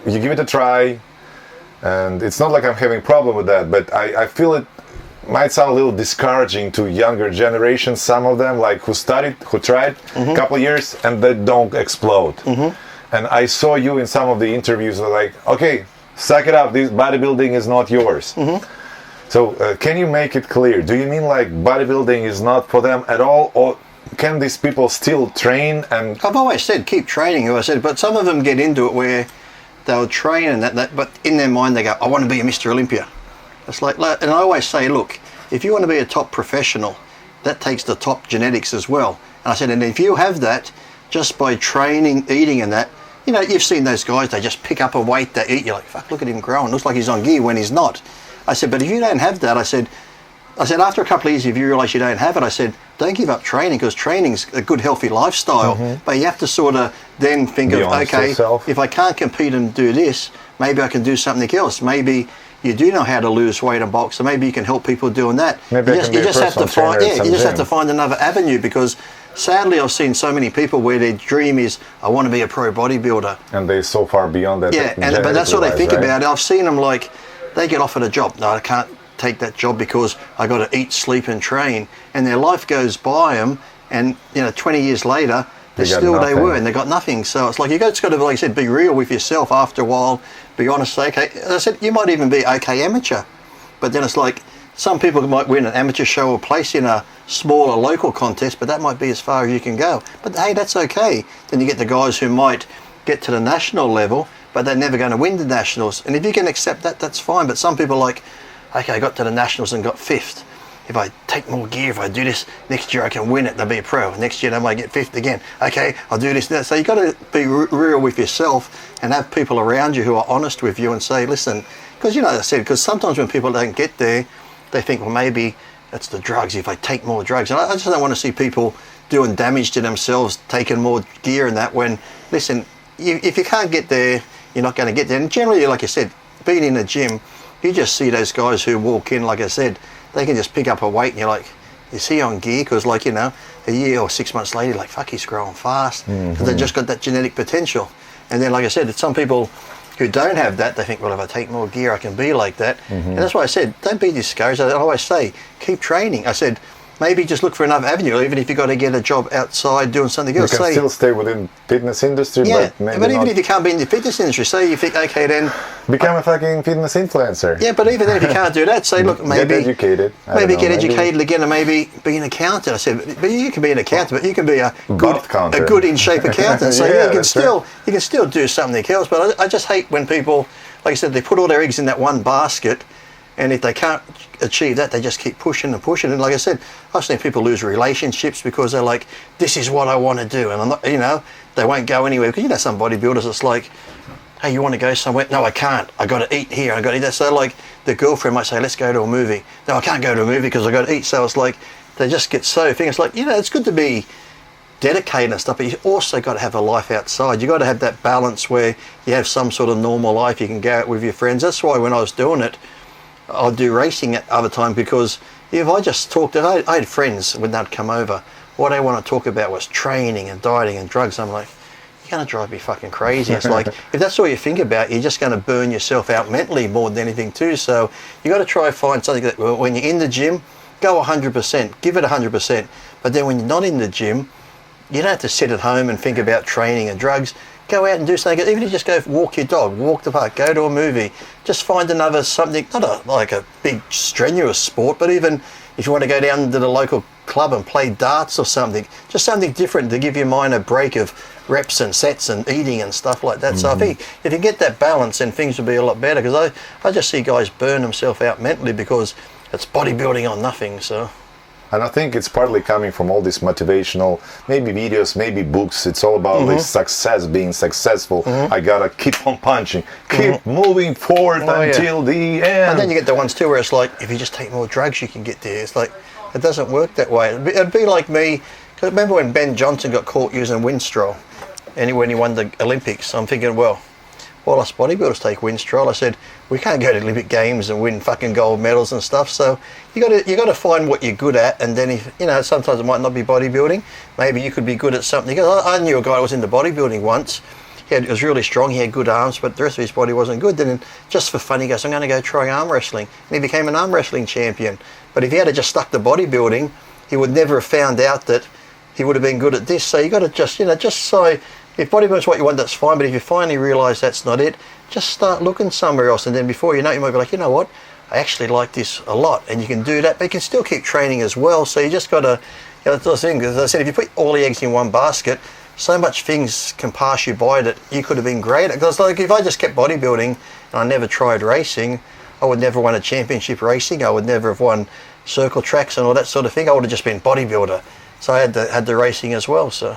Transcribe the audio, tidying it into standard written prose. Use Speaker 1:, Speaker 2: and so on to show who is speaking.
Speaker 1: you give it a try, and it's not like I'm having a problem with that, but I feel it might sound a little discouraging to younger generations, some of them, like who tried a couple of years, and they don't explode. And I saw you in some of the interviews, like, okay, suck it up, this bodybuilding is not yours. So can you make it clear? Do you mean like bodybuilding is not for them at all, or can these people still train? And
Speaker 2: I've always said keep training. I said, but some of them get into it where they'll train and that, but in their mind they go, I want to be a Mr. Olympia. It's like, and I always say, look, if you want to be a top professional, that takes the top genetics as well. And I said, and if you have that, just by training, eating and that, you know, you've seen those guys, they just pick up a weight, they eat, you're like, fuck, look at him growing, looks like he's on gear when he's not. I said, but if you don't have that, I said, after a couple of years, if you realise you don't have it, I said, don't give up training, because training's a good, healthy lifestyle. But you have to sort of then think of, okay, if I can't compete and do this, maybe I can do something else. Maybe you do know how to lose weight and bulk, so maybe you can help people doing that.
Speaker 1: Maybe you just have to find,
Speaker 2: have to find another avenue, because sadly I've seen so many people where their dream is, I want to be a pro bodybuilder.
Speaker 1: And they're so far beyond that.
Speaker 2: Yeah, but that's what they think about it. I've seen them like, they get offered a job. No, I can't take that job because I got to eat, sleep and train. And their life goes by them, and 20 years later, they were, and they got nothing. So it's like, just got to, like I said, be real with yourself after a while, be honest, say, okay, as I said, you might even be okay amateur, but then it's like, some people might win an amateur show or place in a smaller local contest, but that might be as far as you can go. But hey, that's okay. Then you get the guys who might get to the national level, but they're never going to win the nationals. And if you can accept that, that's fine. But some people are like, okay, I got to the nationals and got 5th. If I take more gear, if I do this, next year I can win it and I'll be a pro. Next year I might get 5th again. Okay, I'll do this now. So you've got to be real with yourself and have people around you who are honest with you and say, listen, because as I said, because sometimes when people don't get there, they think, well, maybe it's the drugs, if I take more drugs. And I just don't want to see people doing damage to themselves, taking more gear and that, when, listen, if you can't get there, you're not going to get there. And generally, like I said, being in a gym, you just see those guys who walk in, like I said, they can just pick up a weight and you're like, is he on gear? Because a year or 6 months later, like, fuck, he's growing fast. Because they've just got that genetic potential. And then, like I said, it's some people who don't have that, they think, well, if I take more gear, I can be like that. And that's why I said, don't be discouraged. I always say, keep training. I said, maybe just look for another avenue, even if you've got to get a job outside doing something else.
Speaker 1: You can still stay within fitness industry, but
Speaker 2: even if you can't be in the fitness industry, say you think, okay, then
Speaker 1: become a fucking fitness influencer.
Speaker 2: Yeah, but even then, if you can't do that, say, look, maybe
Speaker 1: get educated.
Speaker 2: Get educated again, and maybe be an accountant. I said, but you can be an accountant, but you can be a good in shape accountant. So you can still do something else. But I just hate when people, like I said, they put all their eggs in that one basket. And if they can't achieve that, they just keep pushing and pushing. And like I said, I've seen people lose relationships because they're like, this is what I want to do. And I'm not, they won't go anywhere. Because some bodybuilders, it's like, hey, you want to go somewhere? No, I can't. I got to eat here. I got to eat that. So like the girlfriend might say, let's go to a movie. No, I can't go to a movie because I got to eat. So it's like, they just get so things like, it's good to be dedicated and stuff, but you also got to have a life outside. You got to have that balance where you have some sort of normal life. You can go out with your friends. That's why when I was doing it, I'd do racing at other time, because if I just talked, I had friends when they'd come over, what they want to talk about was training and dieting and drugs. I'm like, you're going to drive me fucking crazy. It's like, if that's all you think about, you're just going to burn yourself out mentally more than anything too. So you got to try and find something that when you're in the gym, go 100%, give it 100%. But then when you're not in the gym, you don't have to sit at home and think about training and drugs. Go out and do something. Even if you just go walk your dog, walk the park, go to a movie, just find another something, not like a big strenuous sport, but even if you want to go down to the local club and play darts or something, just something different to give your mind a break of reps and sets and eating and stuff like that. So I think if you get that balance, then things will be a lot better, because I just see guys burn themselves out mentally because it's bodybuilding on nothing. So.
Speaker 1: And I think it's partly coming from all these motivational, maybe videos, maybe books. It's all about this success, being successful. I gotta keep on punching, keep moving forward until the end.
Speaker 2: And then you get the ones too where it's like, if you just take more drugs, you can get there. It's like, it doesn't work that way. It'd be like me, because remember when Ben Johnson got caught using Winstrol, and when he won the Olympics, I'm thinking, well, us bodybuilders take Winstrol. I said, we can't go to Olympic Games and win fucking gold medals and stuff. So you got to find what you're good at, and then if sometimes it might not be bodybuilding. Maybe you could be good at something. I knew a guy who was into bodybuilding once. He was really strong, he had good arms, but the rest of his body wasn't good. Then just for fun, he goes, I'm going to go try arm wrestling. And he became an arm wrestling champion. But if he had just stuck to bodybuilding, he would never have found out that he would have been good at this. So you got to just, just so, if bodybuilding's what you want, that's fine. But if you finally realise that's not it, just start looking somewhere else. And then before you know it, you might be like, you know what, I actually like this a lot. And you can do that, but you can still keep training as well. So you just got to, that's the thing. As I said, if you put all the eggs in one basket, so much things can pass you by that you could have been great at. Because like if I just kept bodybuilding and I never tried racing, I would never won a championship racing. I would never have won circle tracks and all that sort of thing. I would have just been bodybuilder. So I had the racing as well. So.